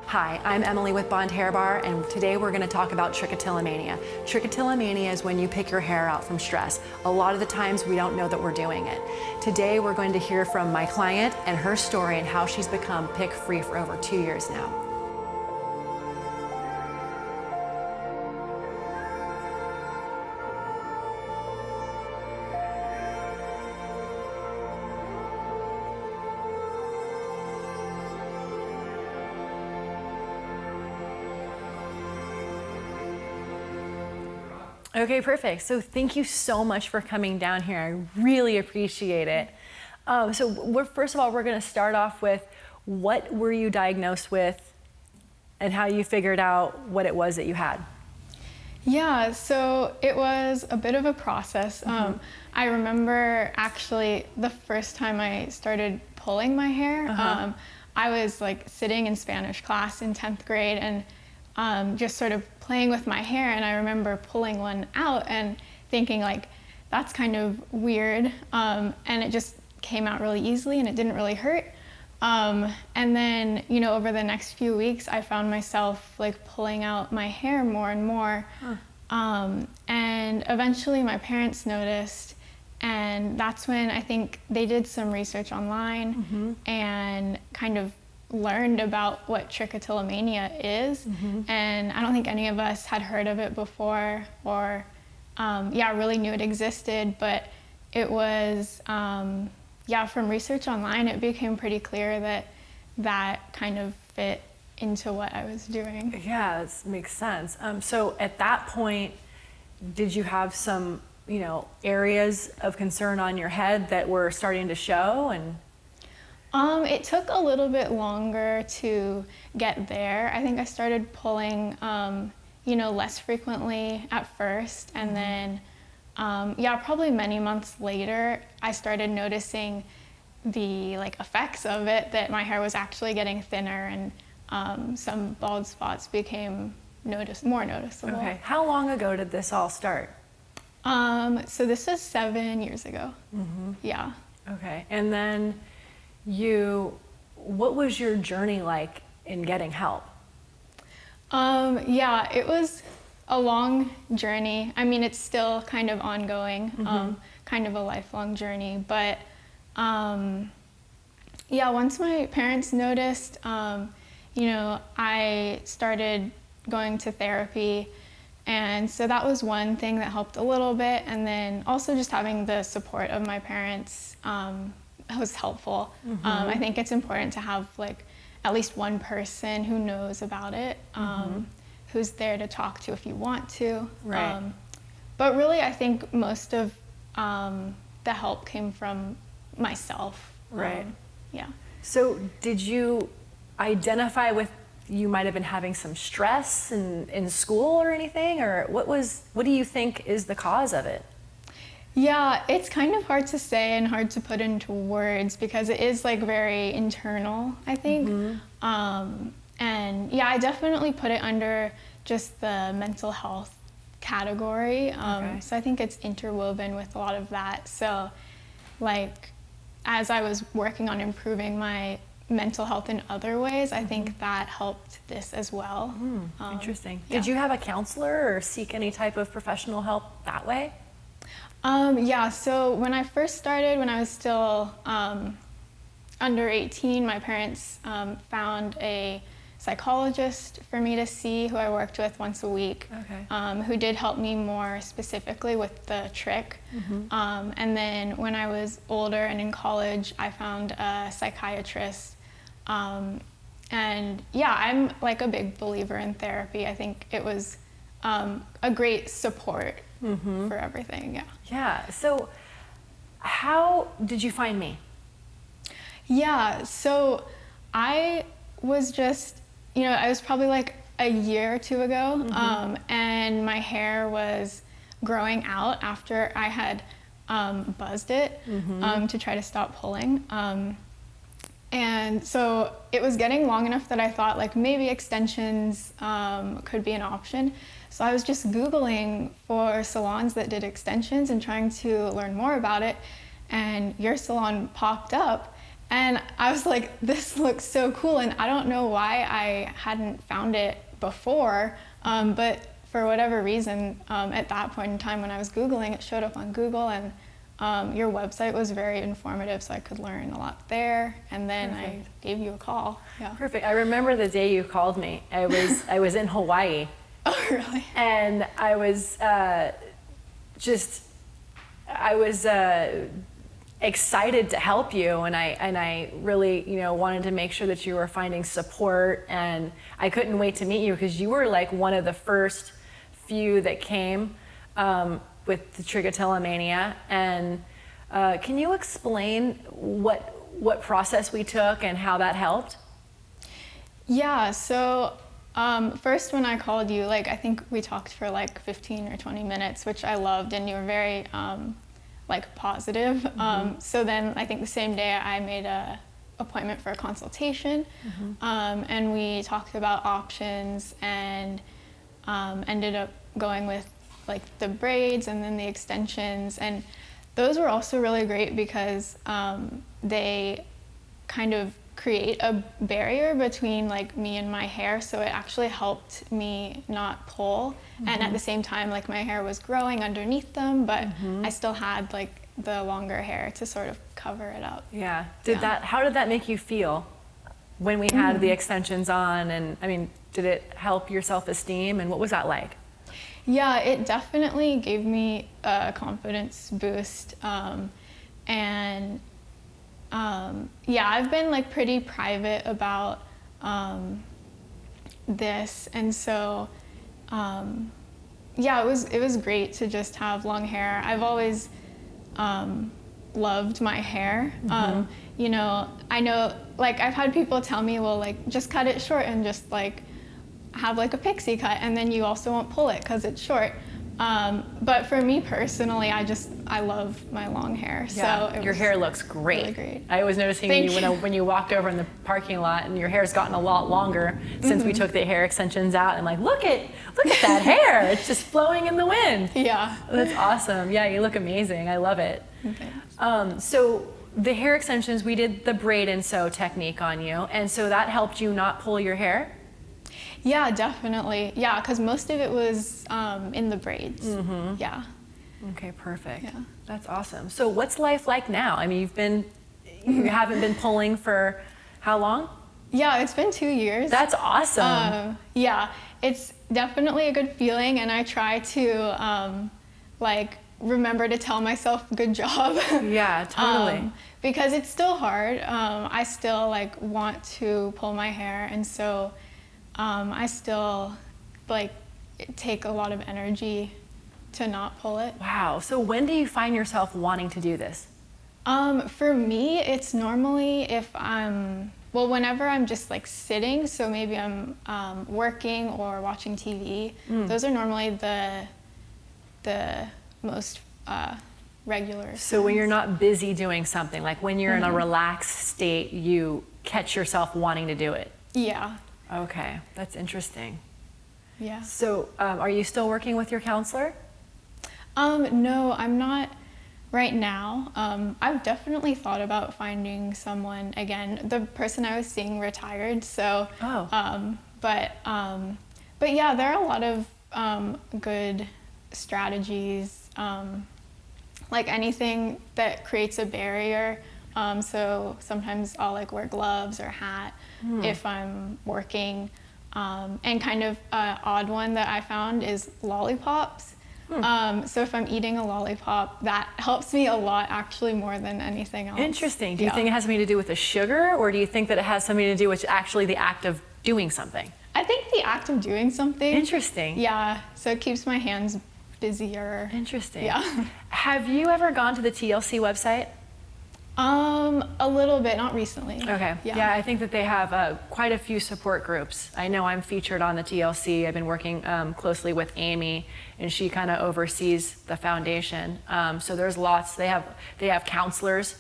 Hi, I'm Emily with Bond Hair Bar, and today we're going to talk about trichotillomania. Trichotillomania is when you pick your hair out from stress. A lot of the times we don't know that we're doing it. Today we're going to hear from my client and her story and how she's become pick-free for over 2 years now. Okay, perfect. So thank you so much for coming down here. I really appreciate it. First of all, we're going to start off with what were you diagnosed with and how you figured out what it was that you had? Yeah, so it was a bit of a process. I remember actually the first time I started pulling my hair, I was like sitting in Spanish class in 10th grade and just sort of playing with my hair, and I remember pulling one out and thinking like, that's kind of weird, and it just came out really easily and it didn't really hurt. And then, you know, over the next few weeks, I found myself like pulling out my hair more and more. And eventually my parents noticed, and that's when I think they did some research online and kind of learned about what trichotillomania is. And I don't think any of us had heard of it before or really knew it existed, but it was from research online it became pretty clear that that kind of fit into what I was doing. Yeah, that makes sense. So at that point, did you have some, you know, areas of concern on your head that were starting to show? And it took a little bit longer to get there. I think I started pulling, less frequently at first, and then, probably many months later, I started noticing the effects of it, that my hair was actually getting thinner and some bald spots became more noticeable. Okay, how long ago did this all start? So this is 7 years ago. Yeah. Okay, and then what was your journey like in getting help? It was a long journey. I mean, it's still kind of ongoing, kind of a lifelong journey. But once my parents noticed, I started going to therapy. And so that was one thing that helped a little bit. And then also just having the support of my parents was helpful. I think it's important to have at least one person who knows about it, who's there to talk to if you want to. Right. But really, I think most of the help came from myself. Right. Yeah. So did you identify with you might have been having some stress in school or anything, or what do you think is the cause of it? Yeah, it's kind of hard to say and hard to put into words because it is very internal, I think. I definitely put it under just the mental health category. So I think it's interwoven with a lot of that. So as I was working on improving my mental health in other ways, I think that helped this as well. Interesting. Yeah. Did you have a counselor or seek any type of professional help that way? So when I first started, when I was still under 18, my parents found a psychologist for me to see, who I worked with once a week, who did help me more specifically with the trick. And then when I was older and in college, I found a psychiatrist. I'm a big believer in therapy. I think it was a great support for everything. Yeah. So how did you find me? Yeah. So I was just, I was probably a year or two ago, and my hair was growing out after I had buzzed it to try to stop pulling. And so it was getting long enough that I thought maybe extensions could be an option. So I was just Googling for salons that did extensions and trying to learn more about it. And your salon popped up. And I was like, this looks so cool. And I don't know why I hadn't found it before, but for whatever reason, at that point in time when I was Googling, it showed up on Google, and your website was very informative, so I could learn a lot there. And then I gave you a call. Yeah. Perfect. I remember the day you called me. I was in Hawaii. Oh, really? And I was excited to help you, and I really, wanted to make sure that you were finding support, and I couldn't wait to meet you because you were like one of the first few that came with the Trichotillomania. And can you explain what process we took and how that helped? Yeah, so first when I called you, I think we talked for 15 or 20 minutes, which I loved, and you were very positive. So then I think the same day I made a appointment for a consultation, and we talked about options, and ended up going with the braids and then the extensions, and those were also really great because they kind of create a barrier between me and my hair, so it actually helped me not pull, and at the same time my hair was growing underneath them, but I still had the longer hair to sort of cover it up. Yeah. How did that make you feel when we had the extensions on? And I mean, did it help your self-esteem, and what was that like? Yeah, it definitely gave me a confidence boost, and yeah, I've been pretty private about this, and so yeah, it was great to just have long hair. I've always loved my hair. I know I've had people tell me, well, just cut it short and just have a pixie cut, and then you also won't pull it because it's short. But for me personally, I love my long hair. Yeah, so your hair looks great. Really great. I was noticing when you walked over in the parking lot, and your hair's gotten a lot longer since we took the hair extensions out. And look at that hair! It's just flowing in the wind. Yeah. That's awesome. Yeah, you look amazing. I love it. Thanks. So the hair extensions, we did the braid and sew technique on you, and so that helped you not pull your hair? Yeah, definitely. Yeah, because most of it was in the braids. Yeah. Okay, perfect. Yeah. That's awesome. So what's life like now? I mean, you haven't been pulling for how long? Yeah, it's been 2 years. That's awesome. Yeah, it's definitely a good feeling, and I try to remember to tell myself good job. Yeah, totally. Because it's still hard. I still want to pull my hair, and so I still take a lot of energy to not pull it. Wow. So when do you find yourself wanting to do this? For me, it's normally whenever I'm just sitting, so maybe I'm working or watching TV. Those are normally the most regular. So when you're not busy doing something, when you're in a relaxed state, you catch yourself wanting to do it? Yeah. Okay, that's interesting. Yeah. So are you still working with your counselor? No, I'm not right now. I've definitely thought about finding someone again. The person I was seeing retired, so. Oh. But yeah, there are a lot of good strategies, anything that creates a barrier. So sometimes I'll wear gloves or hat if I'm working. And kind of an odd one that I found is lollipops. So if I'm eating a lollipop, that helps me a lot, actually, more than anything else. Interesting. Do you think it has something to do with the sugar, or do you think that it has something to do with actually the act of doing something? I think the act of doing something. Interesting. Yeah, so it keeps my hands busier. Interesting. Yeah. Have you ever gone to the TLC website? A little bit, not recently. Okay. Yeah, I think that they have quite a few support groups. I know I'm featured on the TLC. I've been working closely with Amy, and she kind of oversees the foundation. So there's lots. They have counselors,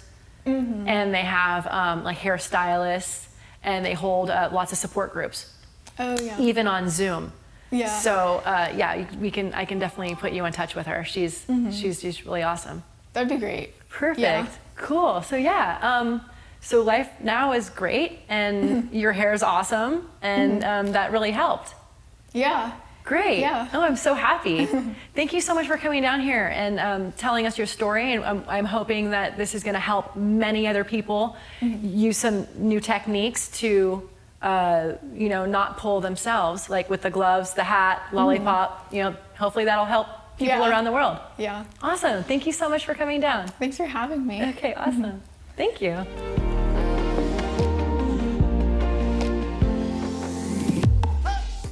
and they have hairstylists, and they hold lots of support groups. Oh yeah. Even on Zoom. Yeah. So yeah, I can definitely put you in touch with her. She's really awesome. That'd be great. Perfect. Yeah. Cool. So yeah, So life now is great, and your hair is awesome, and that really helped. Yeah. Great. Yeah. Oh, I'm so happy. Thank you so much for coming down here and telling us your story. And I'm hoping that this is going to help many other people use some new techniques to, not pull themselves, like with the gloves, the hat, lollipop. Hopefully that'll help people around the world. Yeah. Awesome. Thank you so much for coming down. Thanks for having me. Okay, awesome. Thank you.